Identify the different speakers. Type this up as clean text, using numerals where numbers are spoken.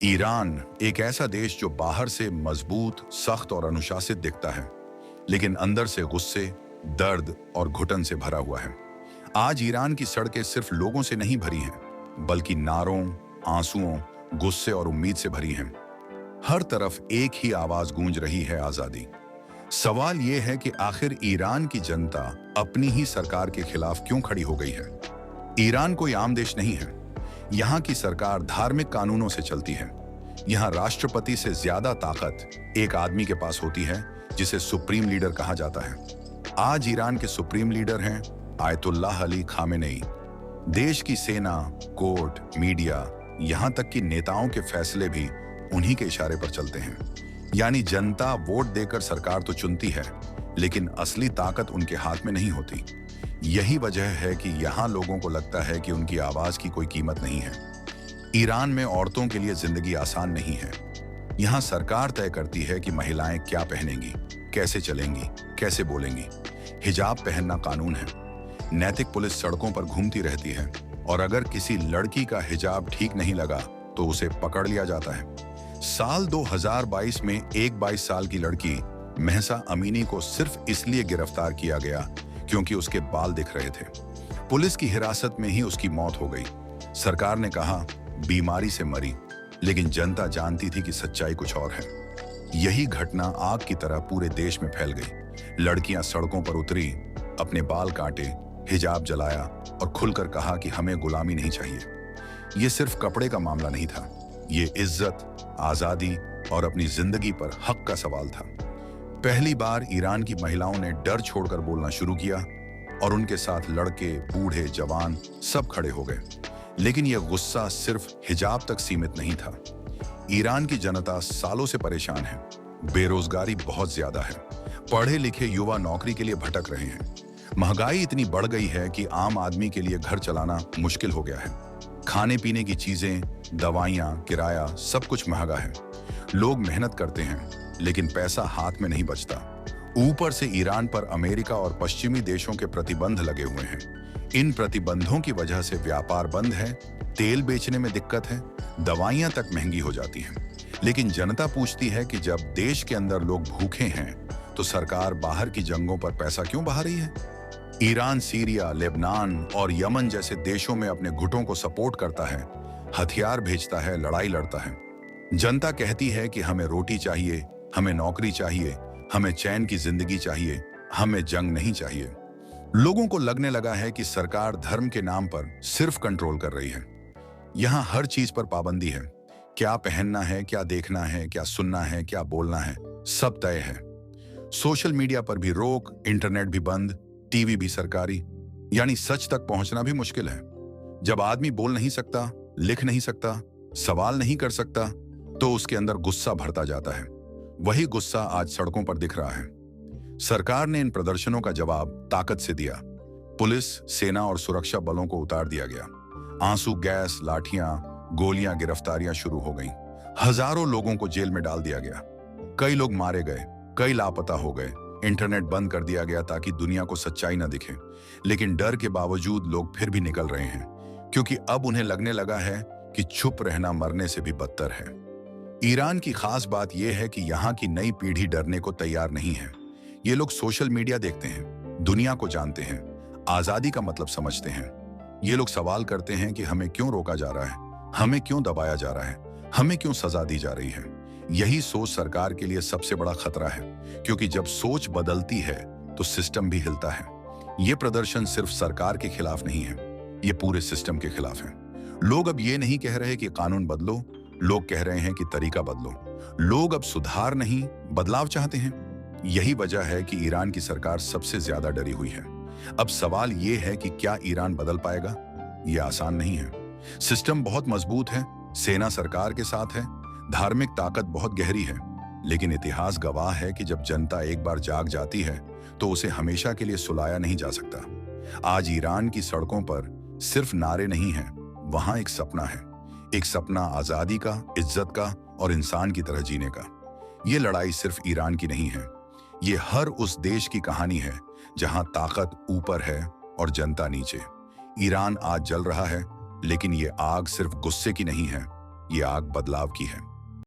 Speaker 1: Iran एक ऐसा देश जो बाहर से मजबूत, सख्त और अनुशासित दिखता है, लेकिन अंदर से गुस्से, दर्द और घुटन से भरा हुआ है। आज ईरान की सड़कें सिर्फ लोगों से नहीं भरी हैं, बल्कि नारों, आंसुओं, गुस्से और उम्मीद से भरी हैं। हर तरफ एक ही आवाज गूंज रही है, आजादी। सवाल यह है कि आखिर ईरान की जनता अपनी ही सरकार के खिलाफ क्यों खड़ी हो गई है? ईरान कोई आम देश नहीं है। यहाँ की सरकार धार्मिक कानूनों से चलती है। यहाँ राष्ट्रपति से ज्यादा ताकत एक आदमी के पास होती है, जिसे सुप्रीम लीडर कहा जाता है। आज ईरान के सुप्रीम लीडर हैं आयतुल्लाह अली खामेनेई। देश की सेना, कोर्ट, मीडिया, यहाँ तक कि नेताओं के फैसले भी उन्हीं के इशारे पर चलते हैं। यानी जनता वोट देकर सरकार तो चुनती है, लेकिन असली ताकत उनके हाथ में नहीं होती। यही वजह है कि यहाँ लोगों को लगता है कि उनकी आवाज की कोई कीमत नहीं है। ईरान में औरतों के लिए जिंदगी आसान नहीं है। यहाँ सरकार तय करती है कि महिलाएं क्या पहनेंगी, कैसे चलेंगी, कैसे बोलेंगी। हिजाब पहनना कानून है। नैतिक पुलिस सड़कों पर घूमती रहती है, और अगर किसी लड़की का हिजाब ठीक नहीं लगा तो उसे पकड़ लिया जाता है। साल 2022 में एक 22 साल की लड़की महसा अमीनी को सिर्फ इसलिए गिरफ्तार किया गया क्योंकि उसके बाल दिख रहे थे। पुलिस की हिरासत में ही उसकी मौत हो गई। सरकार ने कहा बीमारी से मरी, लेकिन जनता जानती थी कि सच्चाई कुछ और है। यही घटना आग की तरह पूरे देश में फैल गई। लड़कियां सड़कों पर उतरी, अपने बाल काटे, हिजाब जलाया और खुलकर कहा कि हमें गुलामी नहीं चाहिए। ये सिर्फ कपड़े का मामला नहीं था, ये इज्जत, आजादी और अपनी जिंदगी पर हक का सवाल था। पहली बार ईरान की महिलाओं ने डर छोड़कर बोलना शुरू किया, और उनके साथ लड़के, बूढ़े, जवान सब खड़े हो गए। लेकिन यह गुस्सा सिर्फ हिजाब तक सीमित नहीं था। ईरान की जनता सालों से परेशान है। बेरोजगारी बहुत ज्यादा है। पढ़े लिखे युवा नौकरी के लिए भटक रहे हैं। महंगाई इतनी बढ़ गई है कि आम आदमी के लिए घर चलाना मुश्किल हो गया है। खाने पीने की चीजें, दवाइयां, किराया सब कुछ महंगा है। लोग मेहनत करते हैं, लेकिन पैसा हाथ में नहीं बचता। ऊपर से ईरान पर अमेरिका और पश्चिमी देशों के प्रतिबंध लगे हुए हैं। इन प्रतिबंधों की वजह से व्यापार बंद है, तेल बेचने में दिक्कत है, दवाइयां तक महंगी हो जाती हैं। लेकिन जनता पूछती है कि जब देश के अंदर लोग भूखे हैं, तो सरकार बाहर की जंगों पर पैसा क्यों बहा रही है? ईरान सीरिया, लेबनान और यमन जैसे देशों में अपने गुटों को सपोर्ट करता है, हथियार भेजता है, लड़ाई लड़ता है। जनता कहती है कि हमें रोटी चाहिए, हमें नौकरी चाहिए, हमें चैन की जिंदगी चाहिए, हमें जंग नहीं चाहिए। लोगों को लगने लगा है कि सरकार धर्म के नाम पर सिर्फ कंट्रोल कर रही है। यहाँ हर चीज पर पाबंदी है। क्या पहनना है, क्या देखना है, क्या सुनना है, क्या बोलना है, सब तय है। सोशल मीडिया पर भी रोक, इंटरनेट भी बंद, टीवी भी सरकारी। यानी सच तक पहुंचना भी मुश्किल है। जब आदमी बोल नहीं सकता, लिख नहीं सकता, सवाल नहीं कर सकता, तो उसके अंदर गुस्सा भरता जाता है। वही गुस्सा आज सड़कों पर दिख रहा है। सरकार ने इन प्रदर्शनों का जवाब ताकत से दिया। पुलिस, सेना और सुरक्षा बलों को उतार दिया गया। आंसू गैस, लाठियां, गोलियां, गिरफ्तारियां शुरू हो गईं। हजारों लोगों को जेल में डाल दिया गया। कई लोग मारे गए, कई लापता हो गए। इंटरनेट बंद कर दिया गया ताकि दुनिया को सच्चाई न दिखे। लेकिन डर के बावजूद लोग फिर भी निकल रहे हैं, क्योंकि अब उन्हें लगने लगा है कि चुप रहना मरने से भी बदतर है। ईरान की खास बात यह है कि यहाँ की नई पीढ़ी डरने को तैयार नहीं है। ये लोग सोशल मीडिया देखते हैं, दुनिया को जानते हैं, आजादी का मतलब समझते हैं। ये लोग सवाल करते हैं कि हमें क्यों रोका जा रहा है, हमें क्यों दबाया जा रहा है, हमें क्यों सजा दी जा रही है। यही सोच सरकार के लिए सबसे बड़ा खतरा है, क्योंकि जब सोच बदलती है तो सिस्टम भी हिलता है। ये प्रदर्शन सिर्फ सरकार के खिलाफ नहीं है, ये पूरे सिस्टम के खिलाफ है। लोग अब ये नहीं कह रहे कि कानून बदलो, लोग कह रहे हैं कि तरीका बदलो। लोग अब सुधार नहीं, बदलाव चाहते हैं। यही वजह है कि ईरान की सरकार सबसे ज्यादा डरी हुई है। अब सवाल यह है कि क्या ईरान बदल पाएगा? यह आसान नहीं है। सिस्टम बहुत मजबूत है, सेना सरकार के साथ है, धार्मिक ताकत बहुत गहरी है। लेकिन इतिहास गवाह है कि जब जनता एक बार जाग जाती है, तो उसे हमेशा के लिए सुलाया नहीं जा सकता। आज ईरान की सड़कों पर सिर्फ नारे नहीं हैं, वहां एक सपना है। एक सपना आजादी का, इज्जत का और इंसान की तरह जीने का। ये लड़ाई सिर्फ ईरान की नहीं है, ये हर उस देश की कहानी है जहां ताकत ऊपर है और जनता नीचे। ईरान आज जल रहा है, लेकिन ये आग सिर्फ गुस्से की नहीं है, ये आग बदलाव की है।